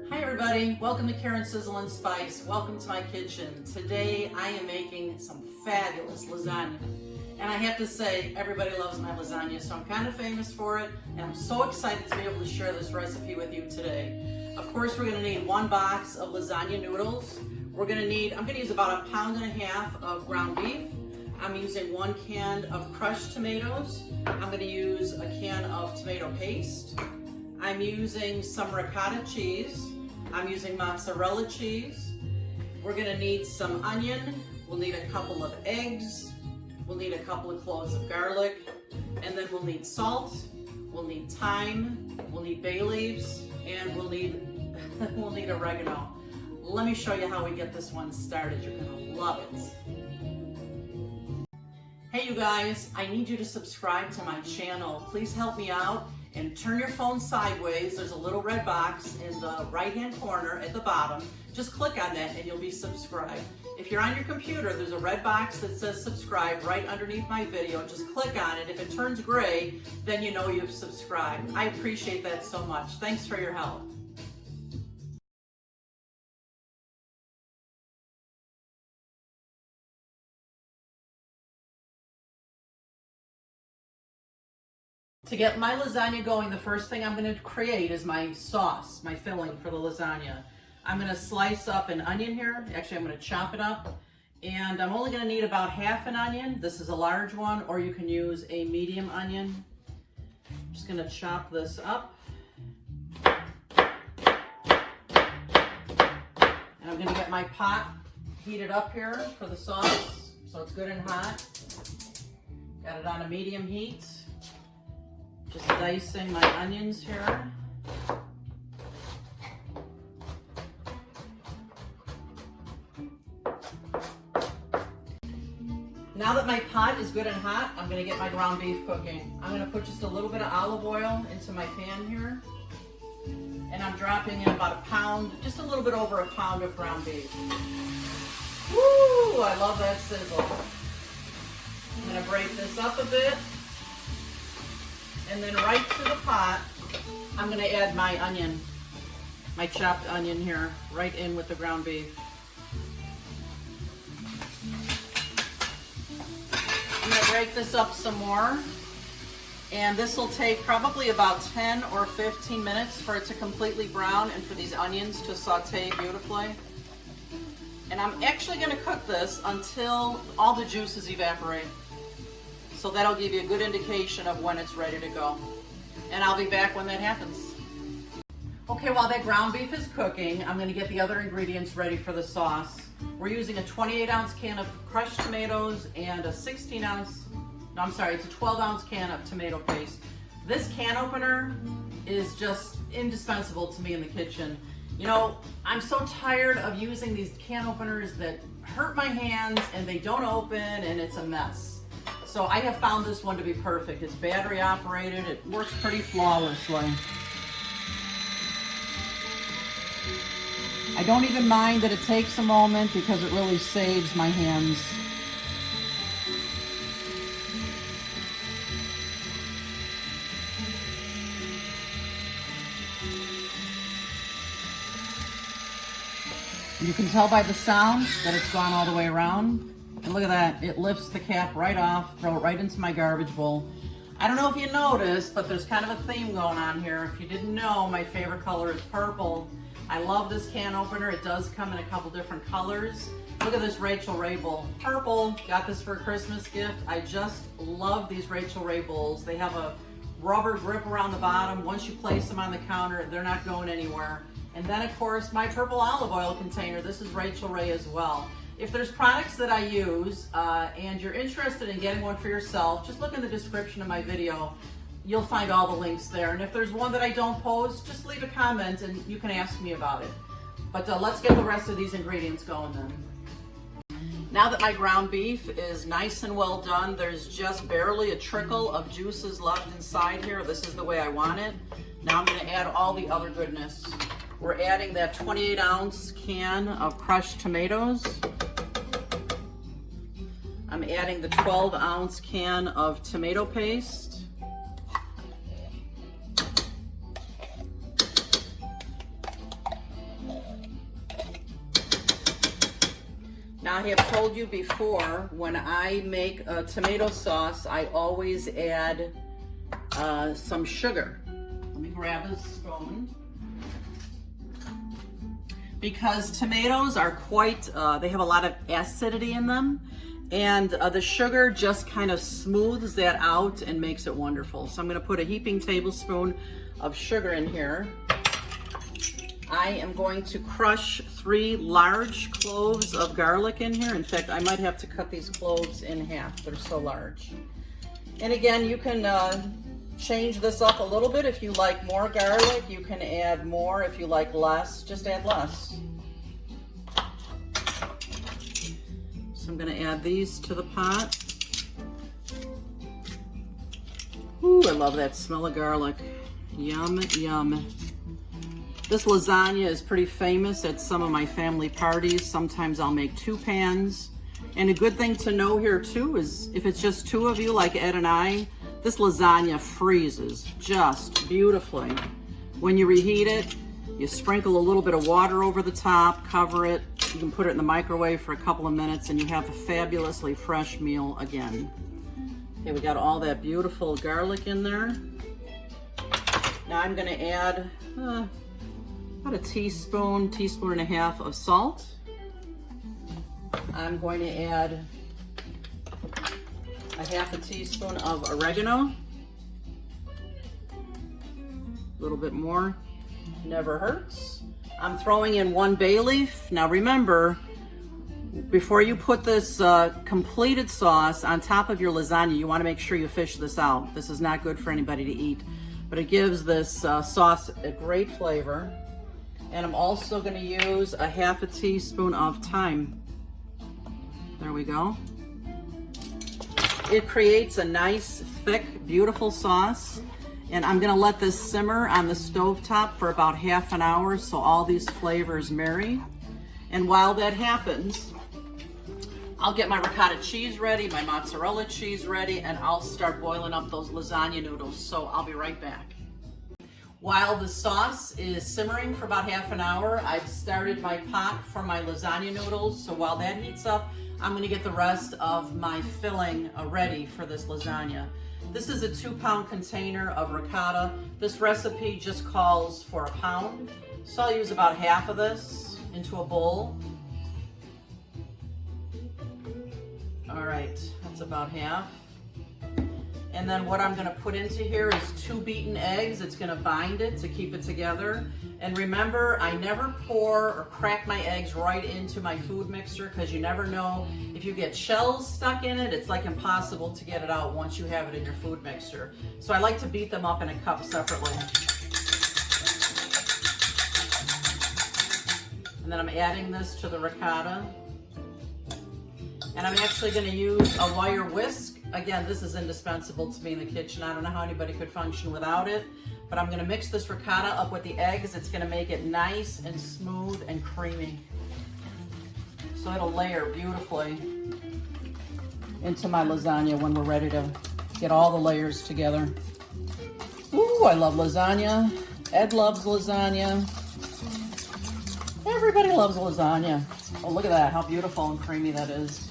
Hi everybody, welcome to Karen's Sizzle and Spice. Welcome to my kitchen. Today I am making some fabulous lasagna. And I have to say, everybody loves my lasagna, so I'm kind of famous for it. And I'm so excited to be able to share this recipe with you today. Of course, we're gonna need 1 box of lasagna noodles. I'm gonna use about 1.5 pounds of ground beef. I'm using 1 can of crushed tomatoes. I'm gonna use a can of tomato paste. I'm using some ricotta cheese. I'm using mozzarella cheese. We're gonna need some onion. We'll need a couple of eggs. We'll need a couple of cloves of garlic. And then we'll need salt. We'll need thyme. We'll need bay leaves. And we'll need oregano. Let me show you how we get this one started. You're gonna love it. Hey you guys, I need you to subscribe to my channel. Please help me out. And turn your phone sideways. There's a little red box in the right-hand corner at the bottom. Just click on that and you'll be subscribed. If you're on your computer, there's a red box that says subscribe right underneath my video. Just click on it. If it turns gray, then you know you've subscribed. I appreciate that so much. Thanks for your help. To get my lasagna going, the first thing I'm going to create is my sauce, my filling for the lasagna. I'm going to slice up an onion here. Actually, I'm going to chop it up. And I'm only going to need about half an onion. This is a large one, or you can use a medium onion. I'm just going to chop this up. And I'm going to get my pot heated up here for the sauce, so it's good and hot. Got it on a medium heat. Just dicing my onions here. Now that my pot is good and hot, I'm going to get my ground beef cooking. I'm going to put just a little bit of olive oil into my pan here. And I'm dropping in about 1 pound, just a little bit over 1 pound of ground beef. Woo! I love that sizzle. I'm going to break this up a bit. And then right to the pot, I'm going to add my onion, my chopped onion here, right in with the ground beef. I'm going to break this up some more. And this will take probably about 10 or 15 minutes for it to completely brown and for these onions to saute beautifully. And I'm actually going to cook this until all the juices evaporate. So that'll give you a good indication of when it's ready to go. And I'll be back when that happens. Okay, while that ground beef is cooking, I'm going to get the other ingredients ready for the sauce. We're using a 28-ounce can of crushed tomatoes and it's a 12-ounce can of tomato paste. This can opener is just indispensable to me in the kitchen. You know, I'm so tired of using these can openers that hurt my hands and they don't open and it's a mess. So I have found this one to be perfect. It's battery operated. It works pretty flawlessly. I don't even mind that it takes a moment because it really saves my hands. You can tell by the sound that it's gone all the way around. And look at that, it lifts the cap right off, throw it right into my garbage bowl. I don't know if you noticed, but there's kind of a theme going on here. If you didn't know, my favorite color is purple. I love this can opener. It does come in a couple different colors. Look at this Rachel Ray bowl. Purple, got this for a Christmas gift. I just love these Rachel Ray bowls. They have a rubber grip around the bottom. Once you place them on the counter, they're not going anywhere. And then of course, my purple olive oil container. This is Rachel Ray as well. If there's products that I use and you're interested in getting one for yourself, just look in the description of my video. You'll find all the links there. And if there's one that I don't post, just leave a comment and you can ask me about it. But let's get the rest of these ingredients going then. Now that my ground beef is nice and well done, there's just barely a trickle of juices left inside here. This is the way I want it. Now I'm going to add all the other goodness. We're adding that 28-ounce can of crushed tomatoes. I'm adding the 12-ounce can of tomato paste. Now, I have told you before, when I make a tomato sauce, I always add some sugar. Let me grab a spoon. Because tomatoes are quite, they have a lot of acidity in them, and the sugar just kind of smooths that out and makes it wonderful. So I'm going to put a heaping tablespoon of sugar in here. I am going to crush 3 large cloves of garlic in here. In fact, I might have to cut these cloves in half. They're so large. And again, you can change this up a little bit. If you like more garlic, you can add more. If you like less, just add less. So I'm going to add these to the pot. Ooh, I love that smell of garlic. Yum, yum. This lasagna is pretty famous at some of my family parties. Sometimes I'll make 2 pans. And a good thing to know here too is if it's just 2 of you like Ed and I, this lasagna freezes just beautifully. When you reheat it, you sprinkle a little bit of water over the top, cover it. You can put it in the microwave for a couple of minutes and you have a fabulously fresh meal again. Okay, we got all that beautiful garlic in there. Now I'm gonna add about a teaspoon and a half of salt. I'm going to add a half a teaspoon of oregano. A little bit more, never hurts. I'm throwing in 1 bay leaf. Now remember, before you put this completed sauce on top of your lasagna, you want to make sure you fish this out. This is not good for anybody to eat, but it gives this sauce a great flavor. And I'm also going to use a half a teaspoon of thyme. There we go. It creates a nice, thick, beautiful sauce. And I'm going to let this simmer on the stovetop for about half an hour so all these flavors marry. And while that happens, I'll get my ricotta cheese ready, my mozzarella cheese ready, and I'll start boiling up those lasagna noodles. So I'll be right back. While the sauce is simmering for about half an hour, I've started my pot for my lasagna noodles. So while that heats up, I'm going to get the rest of my filling ready for this lasagna. This is a 2-pound container of ricotta. This recipe just calls for a pound. So I'll use about half of this into a bowl. All right, that's about half. And then what I'm going to put into here is 2 beaten eggs. It's going to bind it to keep it together. And remember, I never pour or crack my eggs right into my food mixer because you never know. If you get shells stuck in it, it's like impossible to get it out once you have it in your food mixer. So I like to beat them up in a cup separately. And then I'm adding this to the ricotta. And I'm actually going to use a wire whisk. Again, this is indispensable to me in the kitchen. I don't know how anybody could function without it, but I'm going to mix this ricotta up with the eggs. It's going to make it nice and smooth and creamy. So it'll layer beautifully into my lasagna when we're ready to get all the layers together. Ooh, I love lasagna. Ed loves lasagna. Everybody loves lasagna. Oh, look at that, how beautiful and creamy that is.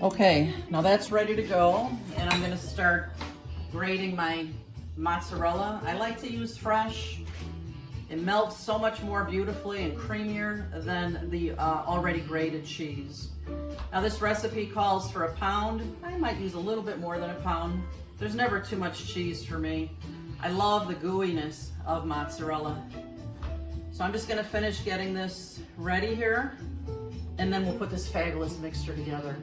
Okay, now that's ready to go, and I'm going to start grating my mozzarella. I like to use fresh. It melts so much more beautifully and creamier than the already grated cheese. Now this recipe calls for a pound. I might use a little bit more than a pound. There's never too much cheese for me. I love the gooiness of mozzarella. So I'm just going to finish getting this ready here, and then we'll put this fabulous mixture together.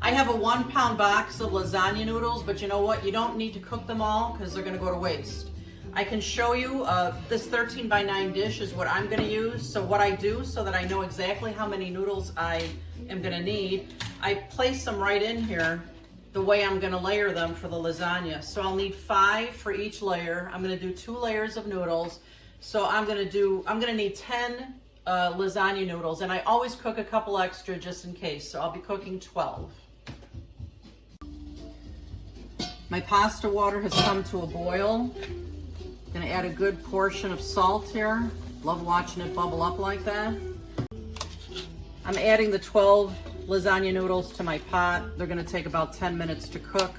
I have a 1-pound box of lasagna noodles, but you know what? You don't need to cook them all because they're going to go to waste. I can show you this 13 by 9 dish is what I'm going to use. So what I do so that I know exactly how many noodles I am going to need, I place them right in here the way I'm going to layer them for the lasagna. So I'll need 5 for each layer. I'm going to do 2 layers of noodles. So I'm going to need 10 lasagna noodles, and I always cook a couple extra just in case. So I'll be cooking 12. My pasta water has come to a boil. I'm gonna add a good portion of salt here. Love watching it bubble up like that. I'm adding the 12 lasagna noodles to my pot. They're gonna take about 10 minutes to cook.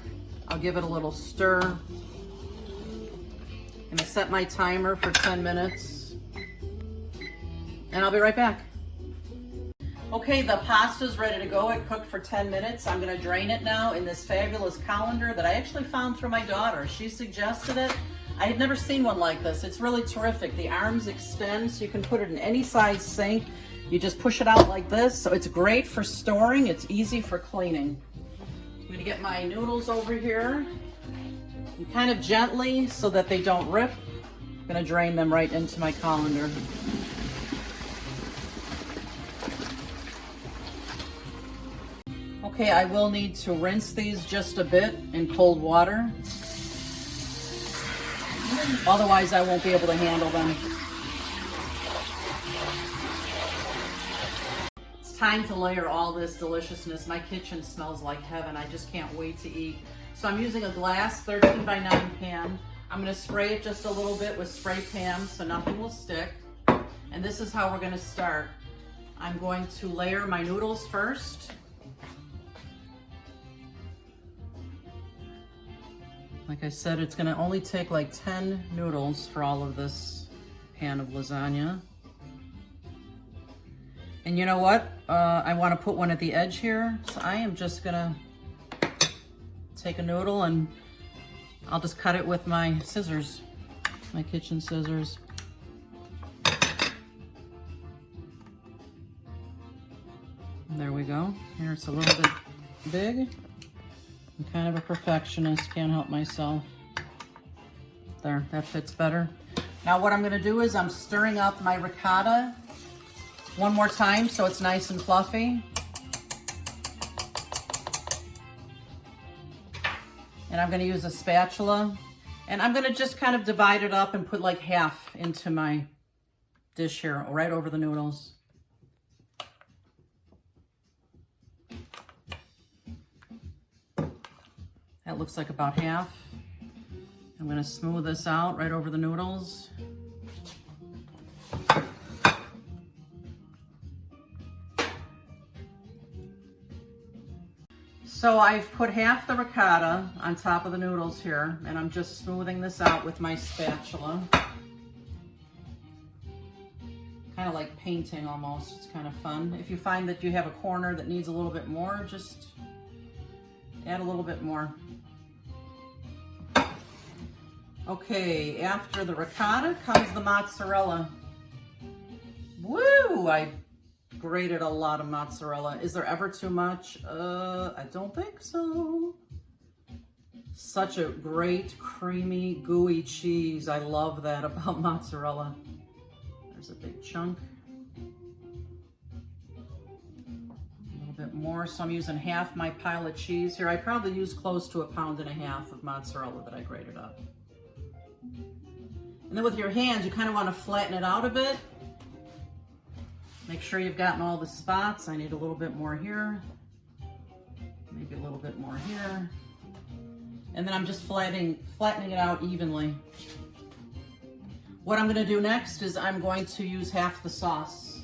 I'll give it a little stir. I'm gonna set my timer for 10 minutes. And I'll be right back. Okay, the pasta's ready to go. It cooked for 10 minutes. I'm gonna drain it now in this fabulous colander that I actually found through my daughter. She suggested it. I had never seen one like this. It's really terrific. The arms extend so you can put it in any size sink. You just push it out like this. So it's great for storing. It's easy for cleaning. I'm gonna get my noodles over here. And kind of gently so that they don't rip. I'm gonna drain them right into my colander. Okay, I will need to rinse these just a bit in cold water. Otherwise, I won't be able to handle them. It's time to layer all this deliciousness. My kitchen smells like heaven. I just can't wait to eat. So I'm using a glass 13 by 9 pan. I'm gonna spray it just a little bit with spray pan so nothing will stick. And this is how we're gonna start. I'm going to layer my noodles first. Like I said, it's gonna only take like 10 noodles for all of this pan of lasagna. And you know what? I wanna put one at the edge here. So I am just gonna take a noodle and I'll just cut it with my scissors, my kitchen scissors. There we go. Here it's a little bit big. I'm kind of a perfectionist, can't help myself. There, that fits better. Now what I'm gonna do is I'm stirring up my ricotta one more time so it's nice and fluffy. And I'm gonna use a spatula. And I'm gonna just kind of divide it up and put like half into my dish here, right over the noodles. That looks like about half. I'm gonna smooth this out right over the noodles. So I've put half the ricotta on top of the noodles here, and I'm just smoothing this out with my spatula. Kind of like painting almost, it's kind of fun. If you find that you have a corner that needs a little bit more, just add a little bit more. Okay, after the ricotta comes the mozzarella. Woo! I grated a lot of mozzarella. Is there ever too much? I don't think so. Such a great, creamy, gooey cheese. I love that about mozzarella. There's a big chunk. A little bit more, so I'm using half my pile of cheese here. I probably used close to 1.5 pounds of mozzarella that I grated up. And then with your hands, you kind of want to flatten it out a bit. Make sure you've gotten all the spots. I need a little bit more here. Maybe a little bit more here. And then I'm just flattening it out evenly. What I'm gonna do next is I'm going to use half the sauce.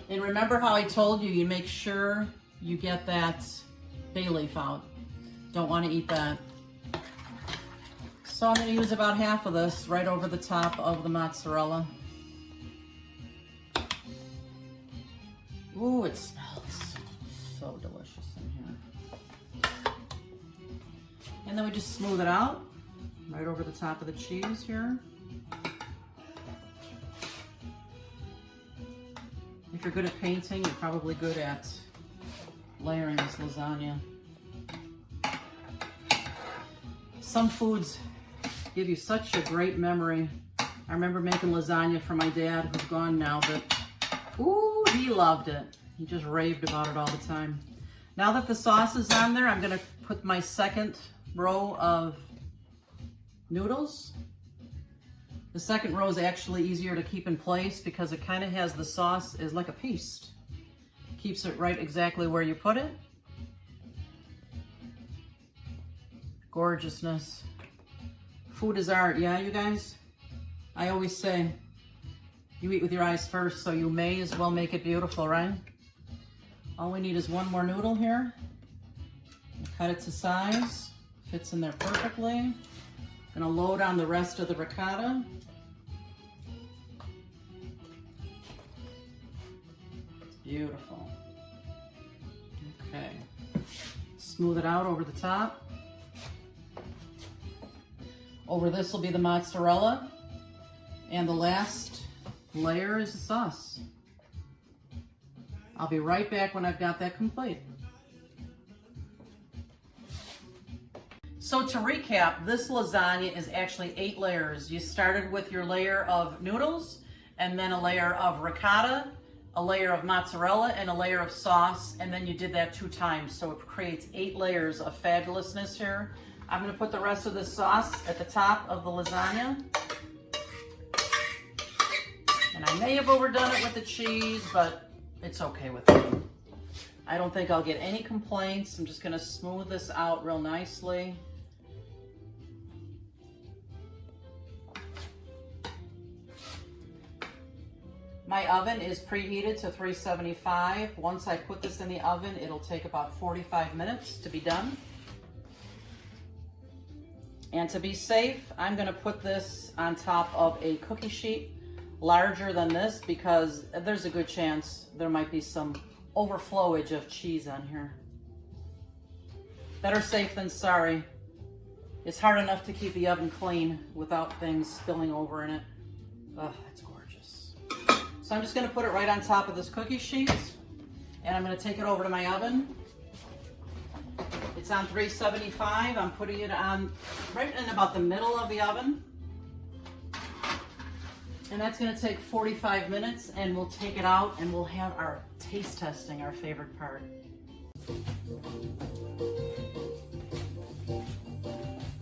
And remember how I told you, you make sure you get that bay leaf out. Don't wanna eat that. So I'm gonna use about half of this right over the top of the mozzarella. Ooh, it smells so delicious in here. And then we just smooth it out right over the top of the cheese here. If you're good at painting, you're probably good at layering this lasagna. Some foods give you such a great memory. I remember making lasagna for my dad, who's gone now, but ooh, he loved it. He just raved about it all the time. Now that the sauce is on there, I'm gonna put my second row of noodles. The second row is actually easier to keep in place because it kind of has the sauce as like a paste. Keeps it right exactly where you put it. Gorgeousness. Food is art, yeah, you guys? I always say, you eat with your eyes first, so you may as well make it beautiful, right? All we need is one more noodle here. Cut it to size, fits in there perfectly. Gonna load on the rest of the ricotta. Beautiful. Okay. Smooth it out over the top. Over this will be the mozzarella. And the last layer is the sauce. I'll be right back when I've got that complete. So to recap, this lasagna is actually 8 layers. You started with your layer of noodles, and then a layer of ricotta, a layer of mozzarella, and a layer of sauce, and then you did that 2 times. So it creates 8 layers of fabulousness here. I'm gonna put the rest of the sauce at the top of the lasagna. And I may have overdone it with the cheese, but it's okay with me. I don't think I'll get any complaints. I'm just gonna smooth this out real nicely. My oven is preheated to 375. Once I put this in the oven, it'll take about 45 minutes to be done. And to be safe, I'm gonna put this on top of a cookie sheet larger than this because there's a good chance there might be some overflowage of cheese on here. Better safe than sorry. It's hard enough to keep the oven clean without things spilling over in it. Ugh, it's gorgeous. So I'm just gonna put it right on top of this cookie sheet, and I'm gonna take it over to my oven. It's on 375. I'm putting it on right in about the middle of the oven. And that's gonna take 45 minutes, and we'll take it out and we'll have our taste testing, our favorite part.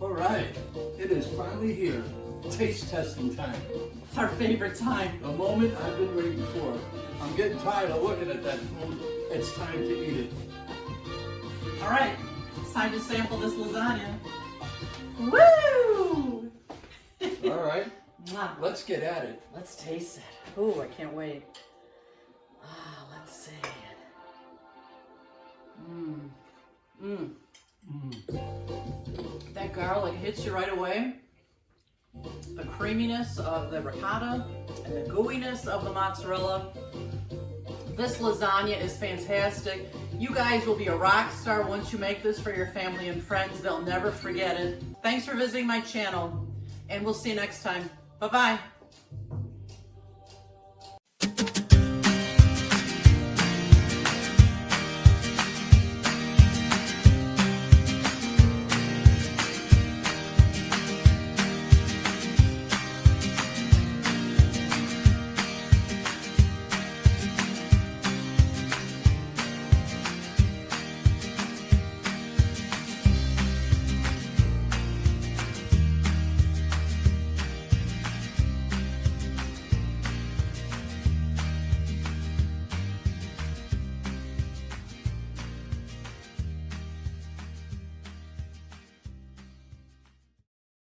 All right, it is finally here. Taste testing time. It's our favorite time. A moment I've been waiting for. I'm getting tired of looking at that food. It's time to eat it. All right, it's time to sample this lasagna. Woo! All right, Mwah. let's get at it. Let's taste it. Oh, I can't wait. Let's see. That garlic hits you right away. The creaminess of the ricotta and the gooiness of the mozzarella. This lasagna is fantastic. You guys will be a rock star once you make this for your family and friends. They'll never forget it. Thanks for visiting my channel, and we'll see you next time. Bye-bye.